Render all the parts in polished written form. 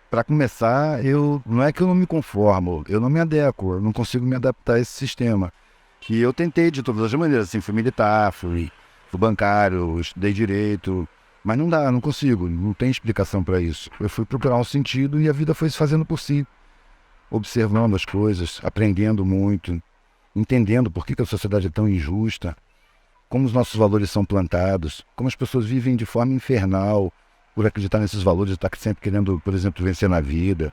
Para começar, não é que eu não me conformo, eu não me adequo, eu não consigo me adaptar a esse sistema. Que eu tentei de todas as maneiras, assim, fui militar, fui bancário, estudei direito, mas não dá, não consigo, não tem explicação para isso. Eu fui procurar um sentido e a vida foi se fazendo por si, observando as coisas, aprendendo muito, entendendo por que a sociedade é tão injusta, como os nossos valores são plantados, como as pessoas vivem de forma infernal por acreditar nesses valores, estar sempre querendo, por exemplo, vencer na vida,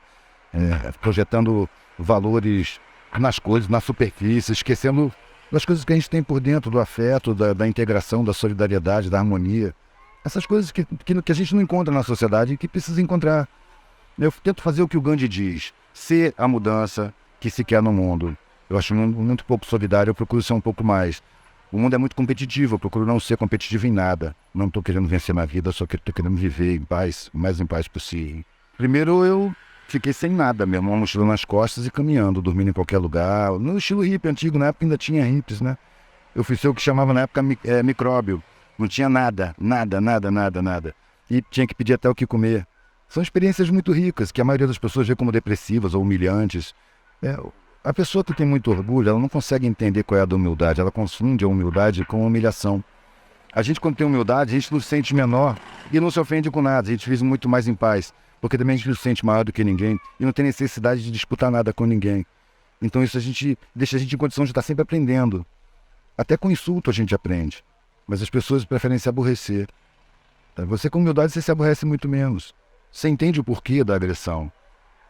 projetando valores nas coisas, na superfície, esquecendo das coisas que a gente tem por dentro, do afeto, da integração, da solidariedade, da harmonia. Essas coisas que a gente não encontra na sociedade e que precisa encontrar. Eu tento fazer o que o Gandhi diz, ser a mudança que se quer no mundo. Eu acho muito pouco solidário, eu procuro ser um pouco mais. O mundo é muito competitivo, eu procuro não ser competitivo em nada. Não estou querendo vencer na vida, só que estou querendo viver em paz, o mais em paz possível. Primeiro eu fiquei sem nada mesmo, uma mochila nas costas e caminhando, dormindo em qualquer lugar. No estilo hippie antigo, na época ainda tinha hippies, né? Eu fui ser o que chamava na época micróbio. Não tinha nada. E tinha que pedir até o que comer. São experiências muito ricas, que a maioria das pessoas vê como depressivas ou humilhantes. A pessoa que tem muito orgulho, ela não consegue entender qual é a da humildade. Ela confunde a humildade com a humilhação. A gente, quando tem humildade, a gente não se sente menor e não se ofende com nada. A gente vive muito mais em paz, porque também a gente não se sente maior do que ninguém e não tem necessidade de disputar nada com ninguém. Então isso deixa a gente em condição de estar sempre aprendendo. Até com insulto a gente aprende, mas as pessoas preferem se aborrecer. Você com humildade, você se aborrece muito menos. Você entende o porquê da agressão.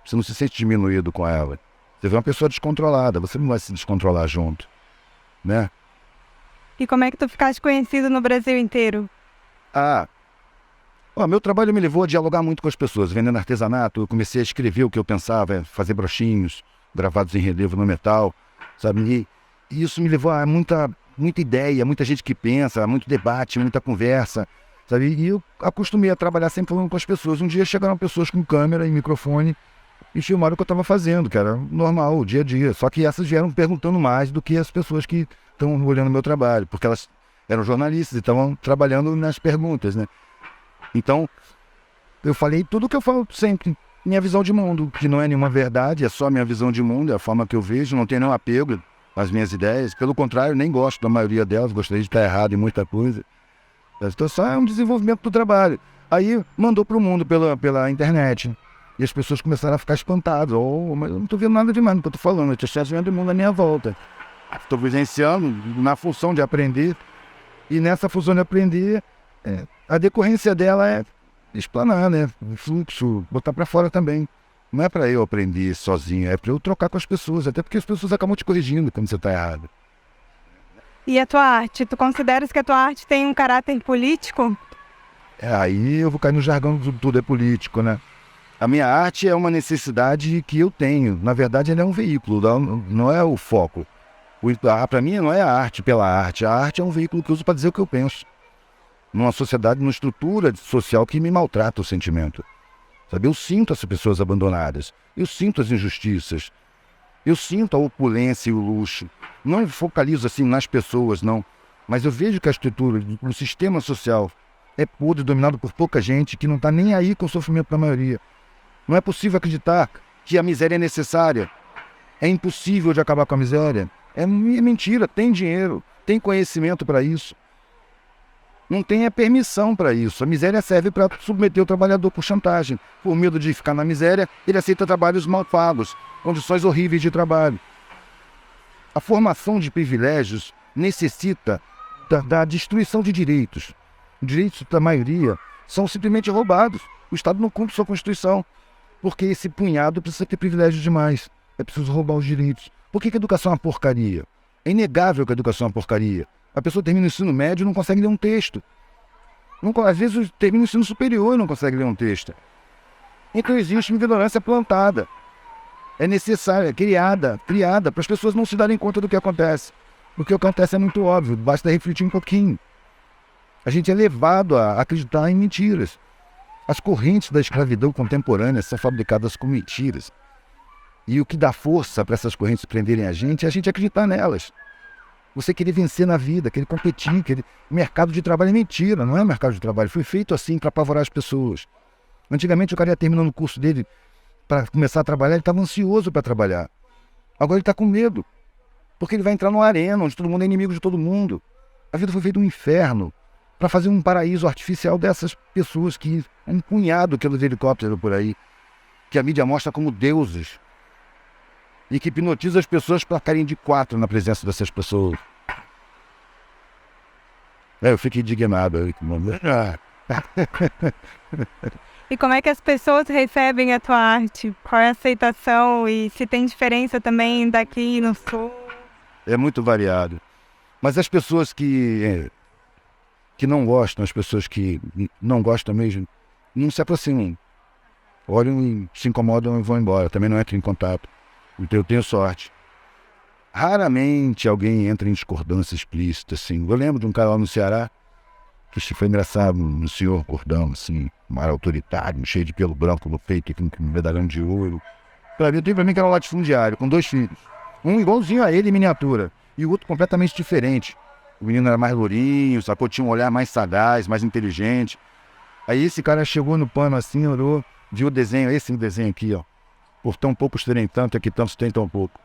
Você não se sente diminuído com ela. Você vê uma pessoa descontrolada, você não vai se descontrolar junto, né? E como é que tu ficaste conhecido no Brasil inteiro? Meu trabalho me levou a dialogar muito com as pessoas. Vendendo artesanato, eu comecei a escrever o que eu pensava, fazer brochinhos gravados em relevo no metal, sabe? E isso me levou a muita ideia, muita gente que pensa, muito debate, muita conversa, sabe? E eu acostumei a trabalhar sempre falando com as pessoas. Um dia chegaram pessoas com câmera e microfone e filmaram o que eu estava fazendo, que era normal, o dia a dia. Só que essas vieram perguntando mais do que as pessoas que estão olhando o meu trabalho, porque elas eram jornalistas e estavam trabalhando nas perguntas, né? Então, eu falei tudo o que eu falo sempre, minha visão de mundo, que não é nenhuma verdade, é só minha visão de mundo, é a forma que eu vejo, não tenho nenhum apego às minhas ideias. Pelo contrário, nem gosto da maioria delas, gostaria de estar errado em muita coisa. Então, só é um desenvolvimento do trabalho. Aí, mandou para o mundo pela internet. E as pessoas começaram a ficar espantadas. Mas eu não estou vendo nada demais no que eu estou falando. Eu estou vendo o mundo à minha volta. Estou vivenciando na função de aprender. E nessa função de aprender, a decorrência dela é explanar, né? O fluxo, botar para fora também. Não é para eu aprender sozinho, é para eu trocar com as pessoas. Até porque as pessoas acabam te corrigindo quando você está errado. E a tua arte? Tu consideras que a tua arte tem um caráter político? Aí eu vou cair no jargão do tudo é político, né? A minha arte é uma necessidade que eu tenho. Na verdade, ela é um veículo, não é o foco. Para mim, não é a arte pela arte. A arte é um veículo que eu uso para dizer o que eu penso. Numa sociedade, numa estrutura social que me maltrata o sentimento. Sabe? Eu sinto as pessoas abandonadas. Eu sinto as injustiças. Eu sinto a opulência e o luxo. Não focalizo assim nas pessoas, não. Mas eu vejo que a estrutura, o sistema social é podre, dominado por pouca gente que não está nem aí com o sofrimento da maioria. Não é possível acreditar que a miséria é necessária. É impossível de acabar com a miséria. É mentira, tem dinheiro, tem conhecimento para isso. Não tem a permissão para isso. A miséria serve para submeter o trabalhador por chantagem. Por medo de ficar na miséria, ele aceita trabalhos mal pagos, condições horríveis de trabalho. A formação de privilégios necessita da destruição de direitos. Os direitos da maioria são simplesmente roubados. O Estado não cumpre sua Constituição. Porque esse punhado precisa ter privilégio demais. É preciso roubar os direitos. Por que a educação é uma porcaria? É inegável que a educação é uma porcaria. A pessoa termina o ensino médio e não consegue ler um texto. Às vezes termina o ensino superior e não consegue ler um texto. Então existe uma ignorância plantada. É necessária, criada para as pessoas não se darem conta do que acontece. O que acontece é muito óbvio, basta refletir um pouquinho. A gente é levado a acreditar em mentiras. As correntes da escravidão contemporânea são fabricadas com mentiras. E o que dá força para essas correntes prenderem a gente é a gente acreditar nelas. Você querer vencer na vida, querer competir, mercado de trabalho é mentira, não é mercado de trabalho. Foi feito assim para apavorar as pessoas. Antigamente o cara ia terminando o curso dele, para começar a trabalhar, ele estava ansioso para trabalhar. Agora ele está com medo, porque ele vai entrar numa arena onde todo mundo é inimigo de todo mundo. A vida foi feita um inferno para fazer um paraíso artificial dessas pessoas que um punhado que anda de helicóptero por aí, que a mídia mostra como deuses e que hipnotiza as pessoas para ficarem de quatro na presença dessas pessoas. Eu fiquei indignado. E como é que as pessoas recebem a tua arte? Qual é a aceitação e se tem diferença também daqui no sul? É muito variado. Mas as pessoas que não gostam, as pessoas que não gostam mesmo, não se aproximam. Olham e se incomodam e vão embora. Também não entram em contato. Então eu tenho sorte. Raramente alguém entra em discordância explícita, assim. Eu lembro de um cara lá no Ceará, que foi engraçado, um senhor gordão, assim, um ar autoritário, cheio de pelo branco no peito, com um medalhão de ouro. Pra mim que era um latifundiário, com 2 filhos. Um igualzinho a ele em miniatura, e o outro completamente diferente. O menino era mais lourinho, sacou? Tinha um olhar mais sagaz, mais inteligente. Aí esse cara chegou no pano assim, olhou, viu o desenho, esse desenho aqui, ó. Por tão poucos terem tanto, é que tantos têm tão pouco.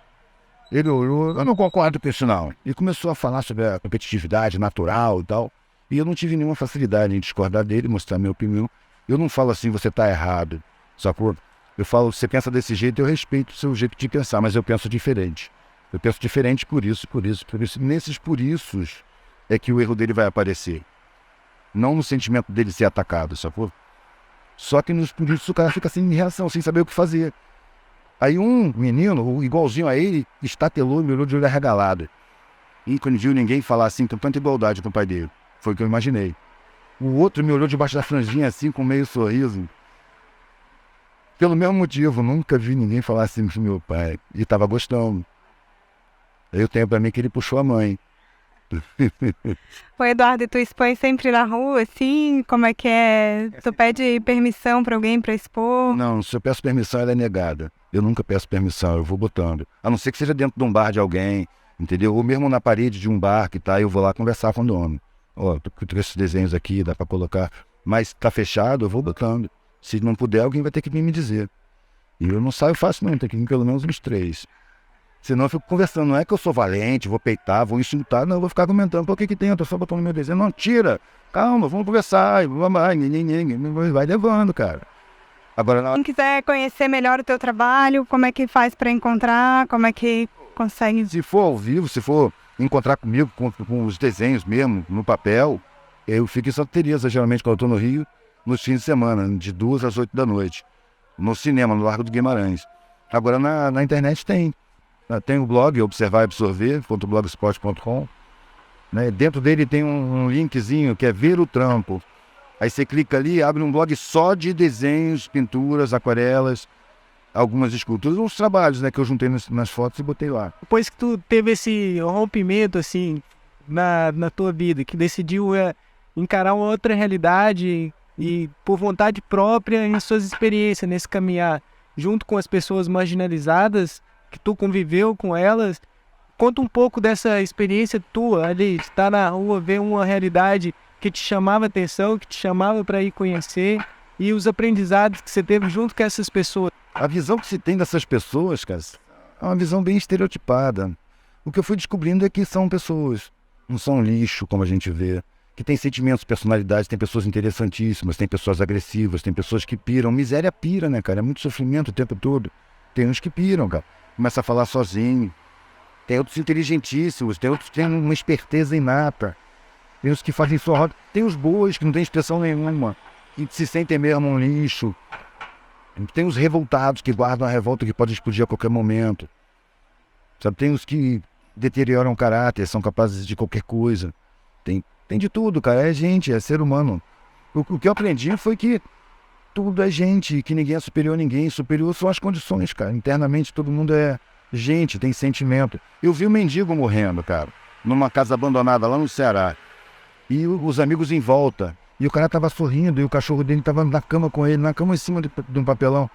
Ele olhou, eu não concordo com isso não. E começou a falar sobre a competitividade natural e tal. E eu não tive nenhuma facilidade em discordar dele, mostrar minha opinião. Eu não falo assim, você tá errado, sacou? Eu falo, você pensa desse jeito, eu respeito o seu jeito de pensar, mas eu penso diferente. Eu penso diferente por isso, por isso, por isso. Nesses por issos é que o erro dele vai aparecer. Não no sentimento dele ser atacado, sacou? Só que nos por isso o cara fica sem reação, sem saber o que fazer. Aí um menino, igualzinho a ele, estatelou e me olhou de olho arregalado. E quando viu ninguém falar assim com tanta igualdade com o pai dele. Foi o que eu imaginei. O outro me olhou debaixo da franjinha assim, com meio sorriso. Pelo mesmo motivo, nunca vi ninguém falar assim com meu pai. E estava gostando. Eu tenho pra mim que ele puxou a mãe. Ô Eduardo, e tu expõe sempre na rua, assim? Como é que é? Tu pede permissão pra alguém pra expor? Não, se eu peço permissão, ela é negada. Eu nunca peço permissão, eu vou botando. A não ser que seja dentro de um bar de alguém, entendeu? Ou mesmo na parede de um bar que tá, eu vou lá conversar com o dono. Ó, tô com esses desenhos aqui, dá pra colocar. Mas tá fechado, eu vou botando. Se não puder, alguém vai ter que vir me dizer. E eu não saio fácil não, tem que vir pelo menos uns 3. Senão eu fico conversando, não é que eu sou valente, vou peitar, vou insultar, não, eu vou ficar comentando, por que tem, eu tô só botando meu desenho. Não, tira, calma, vamos conversar, vai levando, cara. Agora, Quem quiser conhecer melhor o teu trabalho, como é que faz pra encontrar, como é que consegue? se for ao vivo, se for encontrar comigo com os desenhos mesmo, no papel, eu fico em Santa Teresa, geralmente, quando eu tô no Rio, nos fins de semana, de 2 às 8 da noite, no cinema, no Largo do Guimarães. Agora, na internet tem o blog, observarabsorver.blogspot.com, né? Dentro dele tem um linkzinho que é Ver o Trampo. Aí você clica ali, abre um blog só de desenhos, pinturas, aquarelas, algumas esculturas, uns trabalhos, né, que eu juntei nas fotos e botei lá. Depois que tu teve esse rompimento, assim, na tua vida, que decidiu encarar uma outra realidade e por vontade própria em suas experiências nesse caminhar, junto com as pessoas marginalizadas, que tu conviveu com elas, conta um pouco dessa experiência tua ali, de estar na rua, ver uma realidade que te chamava atenção, que te chamava para ir conhecer, e os aprendizados que você teve junto com essas pessoas. A visão que se tem dessas pessoas, cara, é uma visão bem estereotipada. O que eu fui descobrindo é que são pessoas, não são lixo, como a gente vê, que tem sentimentos, personalidades, tem pessoas interessantíssimas, tem pessoas agressivas, tem pessoas que piram. Miséria pira, né, cara? É muito sofrimento o tempo todo. Tem uns que piram, cara. Começa a falar sozinho. Tem outros inteligentíssimos, tem outros que têm uma esperteza inata. Tem os que fazem sua roda. Tem os bois que não tem expressão nenhuma, que se sentem mesmo um lixo. Tem os revoltados que guardam a revolta que pode explodir a qualquer momento. Sabe? Tem os que deterioram o caráter, são capazes de qualquer coisa. Tem de tudo, cara. É gente, é ser humano. O que eu aprendi foi que tudo é gente, que ninguém é superior a ninguém. Superior são as condições, cara. Internamente todo mundo é gente, tem sentimento. Eu vi um mendigo morrendo, cara, numa casa abandonada lá no Ceará. E os amigos em volta. E o cara tava sorrindo, e o cachorro dele tava na cama com ele, na cama em cima de um papelão.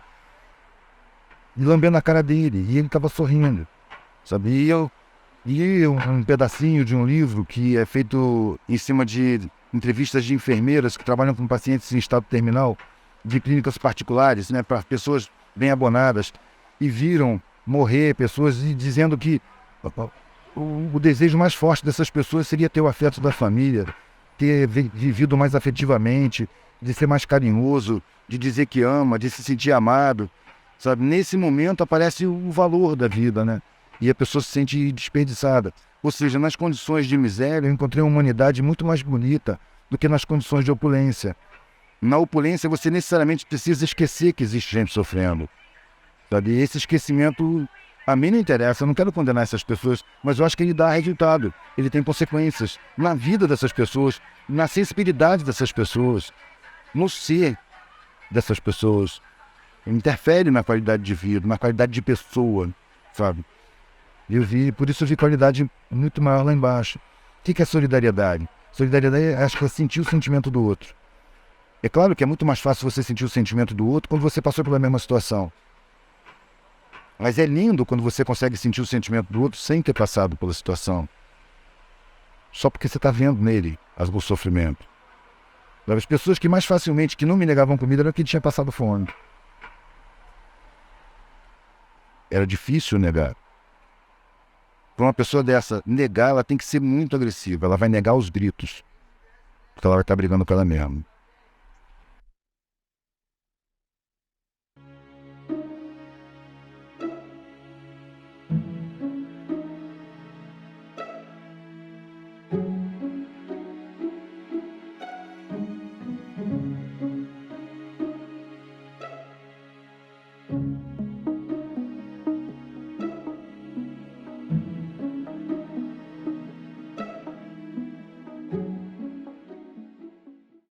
E lambendo a cara dele, e ele tava sorrindo. Sabe? E um pedacinho de um livro que é feito em cima de entrevistas de enfermeiras que trabalham com pacientes em estado terminal, de clínicas particulares, né, para pessoas bem abonadas, e viram morrer pessoas e dizendo que o desejo mais forte dessas pessoas seria ter o afeto da família, ter vivido mais afetivamente, de ser mais carinhoso, de dizer que ama, de se sentir amado, sabe? Nesse momento aparece o valor da vida, né? E a pessoa se sente desperdiçada. Ou seja, nas condições de miséria eu encontrei uma humanidade muito mais bonita do que nas condições de opulência. Na opulência você necessariamente precisa esquecer que existe gente sofrendo, sabe? E esse esquecimento a mim não interessa, eu não quero condenar essas pessoas, mas eu acho que ele dá resultado, ele tem consequências na vida dessas pessoas, na sensibilidade dessas pessoas, no ser dessas pessoas. Interfere na qualidade de vida, na qualidade de pessoa, sabe? Por isso eu vi qualidade muito maior lá embaixo. O que é solidariedade? Solidariedade acho que é sentir o sentimento do outro. É claro que é muito mais fácil você sentir o sentimento do outro quando você passou pela mesma situação. Mas é lindo quando você consegue sentir o sentimento do outro sem ter passado pela situação. Só porque você está vendo nele o sofrimento. As pessoas que mais facilmente, que não me negavam comida, eram que tinha passado fome. Era difícil negar. Para uma pessoa dessa negar, ela tem que ser muito agressiva. Ela vai negar os gritos. Porque ela vai estar brigando com ela mesma.